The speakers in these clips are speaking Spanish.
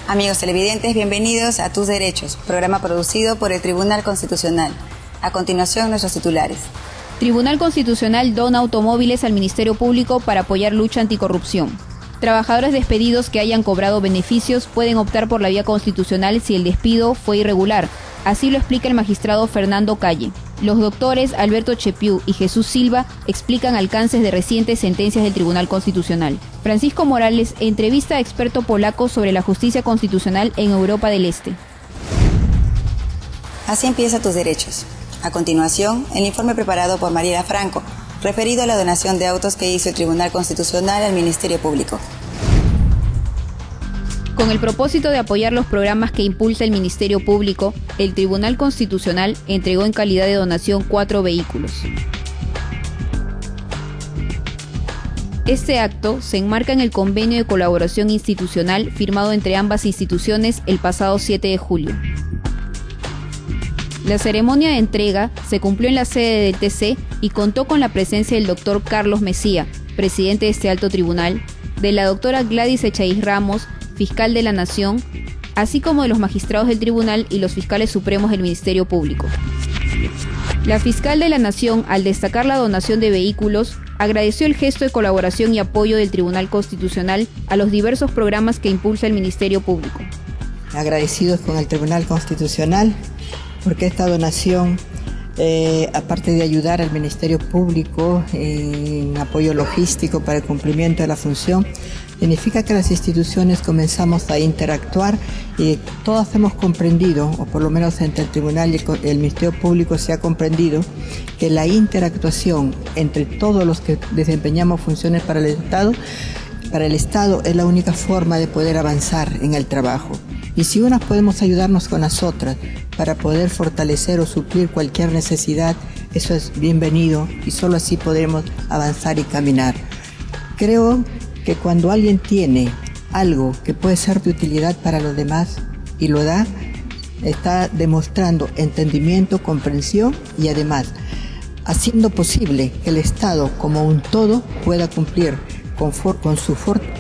Amigos televidentes, bienvenidos a Tus Derechos, programa producido por el Tribunal Constitucional. A continuación, nuestros titulares. Tribunal Constitucional dona automóviles al Ministerio Público para apoyar lucha anticorrupción. Trabajadores despedidos que hayan cobrado beneficios pueden optar por la vía constitucional si el despido fue irregular. Así lo explica el magistrado Fernando Calle. Los doctores Alberto Chepiu y Jesús Silva explican alcances de recientes sentencias del Tribunal Constitucional. Francisco Morales entrevista a experto polaco sobre la justicia constitucional en Europa del Este. Así empieza Tus Derechos. A continuación, el informe preparado por Mariela Franco, referido a la donación de autos que hizo el Tribunal Constitucional al Ministerio Público. Con el propósito de apoyar los programas que impulsa el Ministerio Público, el Tribunal Constitucional entregó en calidad de donación 4 vehículos. Este acto se enmarca en el convenio de colaboración institucional firmado entre ambas instituciones el pasado 7 de julio. La ceremonia de entrega se cumplió en la sede del TC y contó con la presencia del doctor Carlos Mesía, presidente de este alto tribunal, de la doctora Gladys Echaíz Ramos, fiscal de la Nación, así como de los magistrados del tribunal y los fiscales supremos del Ministerio Público. La fiscal de la Nación, al destacar la donación de vehículos, agradeció el gesto de colaboración y apoyo del Tribunal Constitucional a los diversos programas que impulsa el Ministerio Público. Agradecidos con el Tribunal Constitucional porque esta donación, aparte de ayudar al Ministerio Público en apoyo logístico para el cumplimiento de la función, significa que las instituciones comenzamos a interactuar y todos hemos comprendido, o por lo menos entre el Tribunal y el Ministerio Público se ha comprendido, que la interactuación entre todos los que desempeñamos funciones para el Estado es la única forma de poder avanzar en el trabajo. Y si unas podemos ayudarnos con las otras para poder fortalecer o suplir cualquier necesidad, eso es bienvenido y solo así podremos avanzar y caminar. Creo que cuando alguien tiene algo que puede ser de utilidad para los demás y lo da, está demostrando entendimiento, comprensión y además haciendo posible que el Estado como un todo pueda cumplir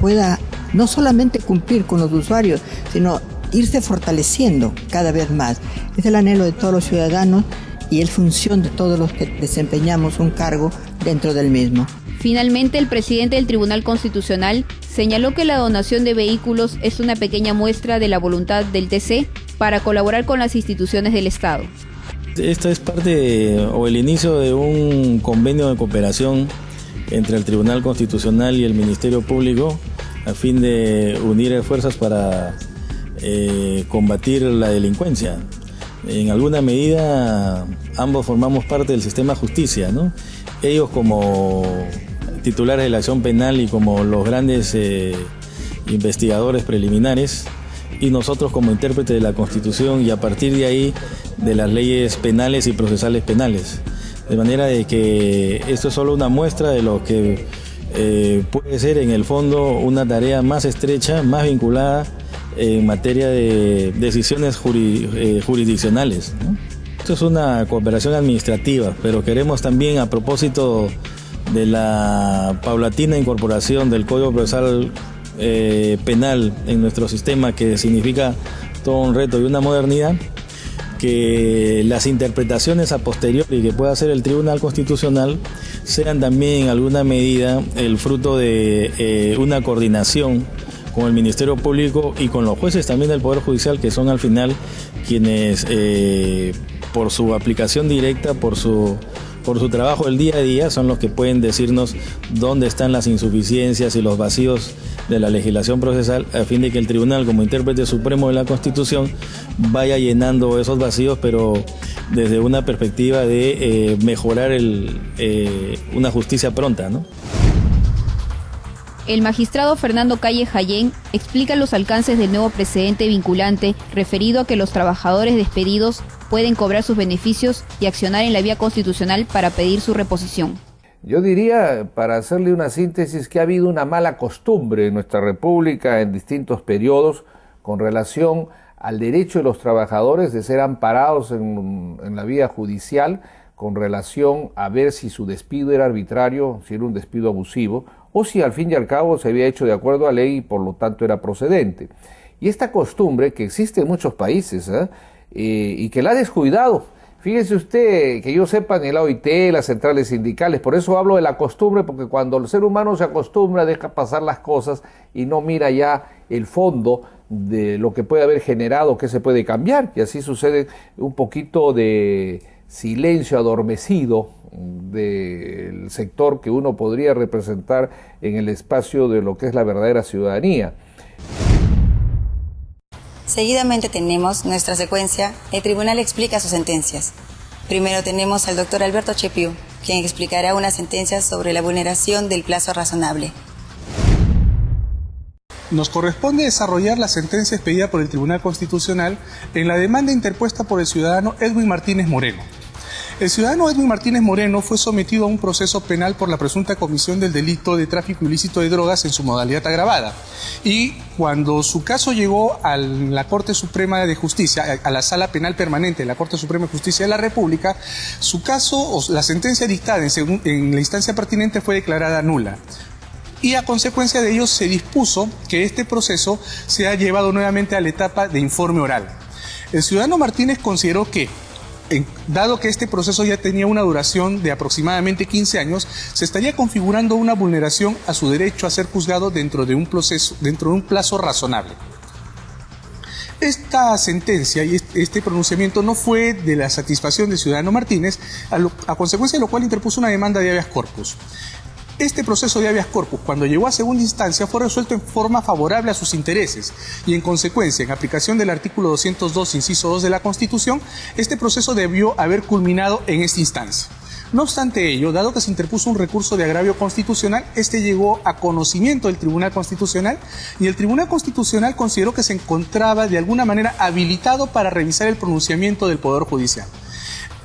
pueda no solamente cumplir con los usuarios, sino irse fortaleciendo cada vez más. Es el anhelo de todos los ciudadanos y es función de todos los que desempeñamos un cargo dentro del mismo. Finalmente, el presidente del Tribunal Constitucional señaló que la donación de vehículos es una pequeña muestra de la voluntad del TC para colaborar con las instituciones del Estado. Esta es parte o el inicio de un convenio de cooperación entre el Tribunal Constitucional y el Ministerio Público a fin de unir esfuerzos para combatir la delincuencia. En alguna medida ambos formamos parte del sistema de justicia, ¿no? Ellos como titulares de la acción penal y como los grandes investigadores preliminares, y nosotros como intérpretes de la Constitución y a partir de ahí de las leyes penales y procesales penales. De manera de que esto es solo una muestra de lo que puede ser en el fondo una tarea más estrecha, más vinculada en materia de decisiones jurisdiccionales, ¿no? Esto es una cooperación administrativa, pero queremos también, a propósito de la paulatina incorporación del Código Procesal Penal en nuestro sistema, que significa todo un reto y una modernidad, que las interpretaciones a posteriori que pueda hacer el Tribunal Constitucional sean también en alguna medida el fruto de una coordinación con el Ministerio Público y con los jueces también del Poder Judicial, que son al final quienes por su aplicación directa, por su trabajo del día a día, son los que pueden decirnos dónde están las insuficiencias y los vacíos de la legislación procesal, a fin de que el Tribunal, como intérprete supremo de la Constitución, vaya llenando esos vacíos, pero desde una perspectiva de mejorar una justicia pronta, ¿no? El magistrado Fernando Calle Jayén explica los alcances del nuevo precedente vinculante referido a que los trabajadores despedidos pueden cobrar sus beneficios y accionar en la vía constitucional para pedir su reposición. Yo diría, para hacerle una síntesis, que ha habido una mala costumbre en nuestra República en distintos periodos con relación al derecho de los trabajadores de ser amparados en la vía judicial con relación a ver si su despido era arbitrario, si era un despido abusivo, o si al fin y al cabo se había hecho de acuerdo a ley y por lo tanto era procedente. Y esta costumbre que existe en muchos países y que la ha descuidado. Fíjese usted, que yo sepa, ni la OIT, las centrales sindicales, por eso hablo de la costumbre, porque cuando el ser humano se acostumbra, deja pasar las cosas y no mira ya el fondo de lo que puede haber generado, que se puede cambiar, y así sucede un poquito de silencio adormecido del sector que uno podría representar en el espacio de lo que es la verdadera ciudadanía. Seguidamente tenemos nuestra secuencia, el tribunal explica sus sentencias. Primero tenemos al doctor Alberto Chepiu, quien explicará una sentencia sobre la vulneración del plazo razonable. Nos corresponde desarrollar la sentencia expedida por el Tribunal Constitucional en la demanda interpuesta por el ciudadano Edwin Martínez Moreno. El ciudadano Edwin Martínez Moreno fue sometido a un proceso penal por la presunta comisión del delito de tráfico ilícito de drogas en su modalidad agravada. Y cuando su caso llegó a la Corte Suprema de Justicia, a la Sala Penal Permanente de la Corte Suprema de Justicia de la República, su caso, o la sentencia dictada en la instancia pertinente fue declarada nula. Y a consecuencia de ello se dispuso que este proceso sea llevado nuevamente a la etapa de informe oral. El ciudadano Martínez consideró que, dado que este proceso ya tenía una duración de aproximadamente 15 años, se estaría configurando una vulneración a su derecho a ser juzgado dentro de un plazo razonable. Esta sentencia y este pronunciamiento no fue de la satisfacción del ciudadano Martínez, a consecuencia de lo cual interpuso una demanda de habeas corpus. Este proceso de habeas corpus, cuando llegó a segunda instancia, fue resuelto en forma favorable a sus intereses y, en consecuencia, en aplicación del artículo 202, inciso 2 de la Constitución, este proceso debió haber culminado en esta instancia. No obstante ello, dado que se interpuso un recurso de agravio constitucional, este llegó a conocimiento del Tribunal Constitucional y el Tribunal Constitucional consideró que se encontraba de alguna manera habilitado para revisar el pronunciamiento del Poder Judicial.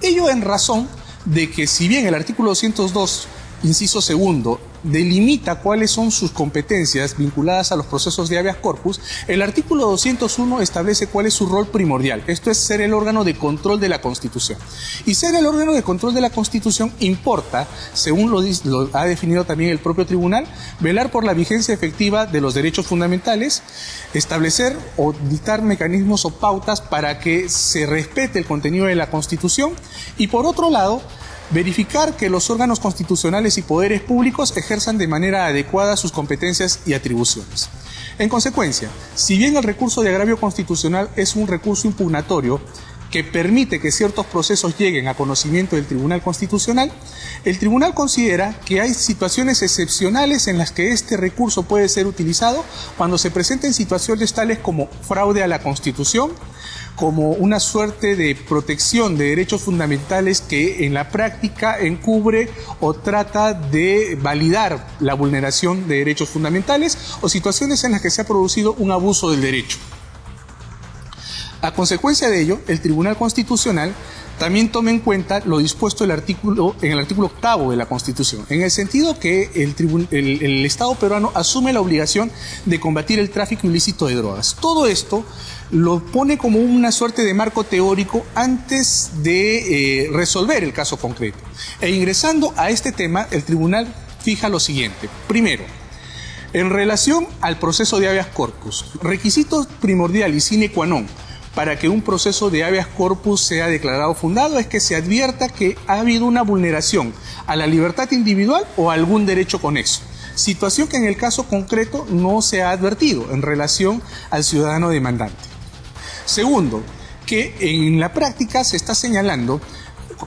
Ello en razón de que, si bien el artículo 202, inciso segundo, delimita cuáles son sus competencias vinculadas a los procesos de habeas corpus, el artículo 201 establece cuál es su rol primordial. Esto es ser el órgano de control de la Constitución. Y ser el órgano de control de la Constitución importa, según lo ha definido también el propio tribunal, velar por la vigencia efectiva de los derechos fundamentales, establecer o dictar mecanismos o pautas para que se respete el contenido de la Constitución y, por otro lado, verificar que los órganos constitucionales y poderes públicos ejerzan de manera adecuada sus competencias y atribuciones. En consecuencia, si bien el recurso de agravio constitucional es un recurso impugnatorio que permite que ciertos procesos lleguen a conocimiento del Tribunal Constitucional, el Tribunal considera que hay situaciones excepcionales en las que este recurso puede ser utilizado cuando se presenten situaciones tales como fraude a la Constitución, como una suerte de protección de derechos fundamentales que en la práctica encubre o trata de validar la vulneración de derechos fundamentales o situaciones en las que se ha producido un abuso del derecho. A consecuencia de ello, el Tribunal Constitucional también toma en cuenta lo dispuesto en el artículo 8º de la Constitución, en el sentido que el Estado peruano asume la obligación de combatir el tráfico ilícito de drogas. Todo esto lo pone como una suerte de marco teórico antes de resolver el caso concreto. E ingresando a este tema, el tribunal fija lo siguiente. Primero, en relación al proceso de habeas corpus, requisito primordial y sine qua non para que un proceso de habeas corpus sea declarado fundado es que se advierta que ha habido una vulneración a la libertad individual o a algún derecho conexo, situación que en el caso concreto no se ha advertido en relación al ciudadano demandante. Segundo, que en la práctica se está señalando,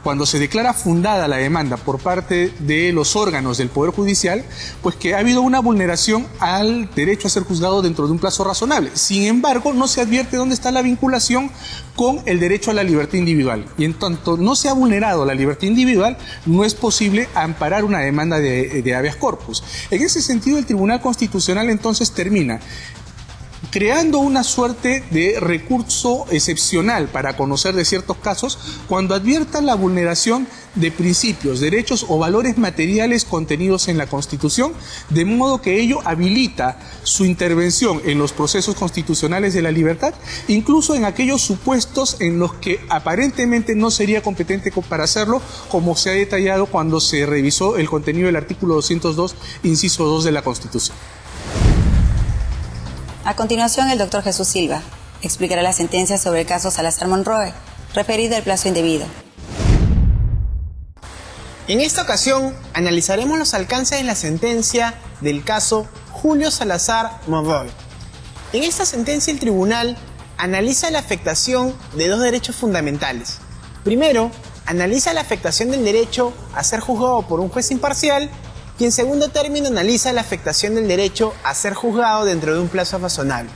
cuando se declara fundada la demanda por parte de los órganos del Poder Judicial, pues que ha habido una vulneración al derecho a ser juzgado dentro de un plazo razonable. Sin embargo, no se advierte dónde está la vinculación con el derecho a la libertad individual. Y en tanto no se ha vulnerado la libertad individual, no es posible amparar una demanda de habeas corpus. En ese sentido, el Tribunal Constitucional entonces termina creando una suerte de recurso excepcional para conocer de ciertos casos cuando adviertan la vulneración de principios, derechos o valores materiales contenidos en la Constitución, de modo que ello habilita su intervención en los procesos constitucionales de la libertad, incluso en aquellos supuestos en los que aparentemente no sería competente para hacerlo, como se ha detallado cuando se revisó el contenido del artículo 202, inciso 2 de la Constitución. A continuación, el doctor Jesús Silva explicará la sentencia sobre el caso Salazar Monroe, referido al plazo indebido. En esta ocasión, analizaremos los alcances de la sentencia del caso Julio Salazar Monroe. En esta sentencia, el tribunal analiza la afectación de dos derechos fundamentales. Primero, analiza la afectación del derecho a ser juzgado por un juez imparcial y en segundo término analiza la afectación del derecho a ser juzgado dentro de un plazo razonable.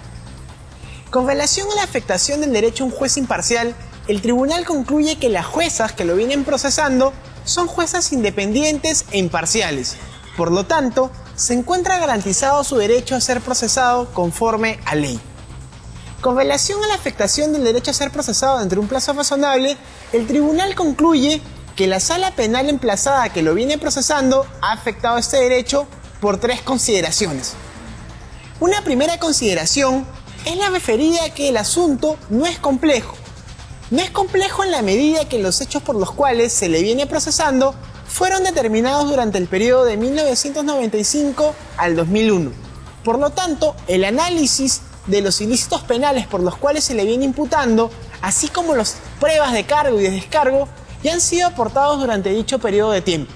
Con relación a la afectación del derecho a un juez imparcial, el tribunal concluye que las juezas que lo vienen procesando son juezas independientes e imparciales. Por lo tanto, se encuentra garantizado su derecho a ser procesado conforme a ley. Con relación a la afectación del derecho a ser procesado dentro de un plazo razonable, el tribunal concluye que la sala penal emplazada que lo viene procesando ha afectado este derecho por tres consideraciones. Una primera consideración es la referida a que el asunto no es complejo. No es complejo en la medida que los hechos por los cuales se le viene procesando fueron determinados durante el periodo de 1995 al 2001. Por lo tanto, el análisis de los ilícitos penales por los cuales se le viene imputando, así como las pruebas de cargo y de descargo, ya han sido aportados durante dicho periodo de tiempo.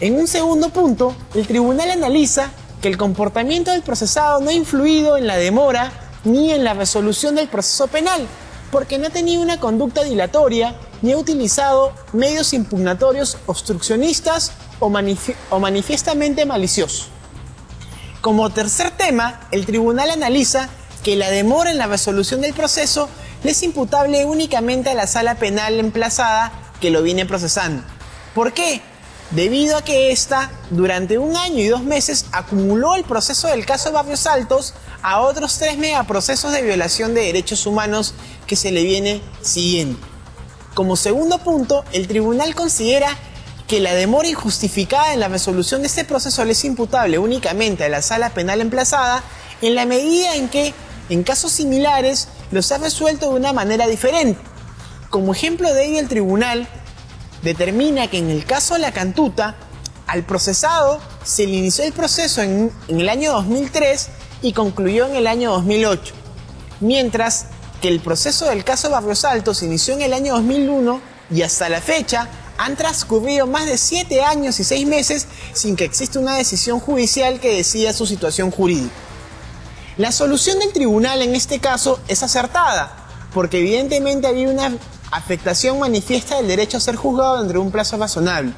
En un segundo punto, el tribunal analiza que el comportamiento del procesado no ha influido en la demora ni en la resolución del proceso penal, porque no ha tenido una conducta dilatoria ni ha utilizado medios impugnatorios obstruccionistas o manifiestamente maliciosos. Como tercer tema, el tribunal analiza que la demora en la resolución del proceso le es imputable únicamente a la sala penal emplazada que lo viene procesando. ¿Por qué? Debido a que ésta, durante 1 año y 2 meses, acumuló el proceso del caso Barrios Altos a otros 3 megaprocesos de violación de derechos humanos que se le viene siguiendo. Como segundo punto, el tribunal considera que la demora injustificada en la resolución de este proceso le es imputable únicamente a la sala penal emplazada en la medida en que, en casos similares, los ha resuelto de una manera diferente. Como ejemplo de ello, el tribunal determina que en el caso de la Cantuta, al procesado se le inició el proceso en el año 2003 y concluyó en el año 2008, mientras que el proceso del caso Barrios Altos se inició en el año 2001 y hasta la fecha han transcurrido más de 7 años y 6 meses sin que exista una decisión judicial que decida su situación jurídica. La solución del tribunal en este caso es acertada, porque evidentemente había una afectación manifiesta del derecho a ser juzgado dentro de un plazo razonable.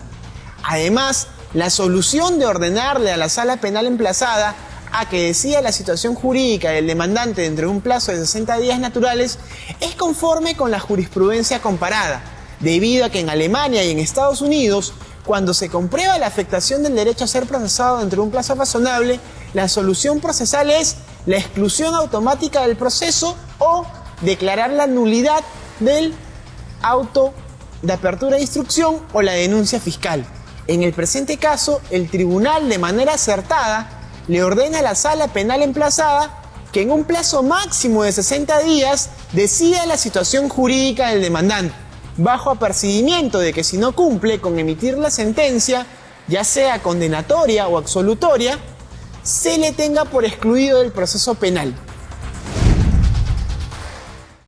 Además, la solución de ordenarle a la sala penal emplazada a que decida la situación jurídica del demandante dentro de un plazo de 60 días naturales es conforme con la jurisprudencia comparada, debido a que en Alemania y en Estados Unidos, cuando se comprueba la afectación del derecho a ser procesado dentro de un plazo razonable, la solución procesal es la exclusión automática del proceso o declarar la nulidad del auto de apertura de instrucción o la denuncia fiscal. En el presente caso, el tribunal, de manera acertada, le ordena a la sala penal emplazada que en un plazo máximo de 60 días decida la situación jurídica del demandante, bajo apercibimiento de que si no cumple con emitir la sentencia, ya sea condenatoria o absolutoria, se le tenga por excluido del proceso penal.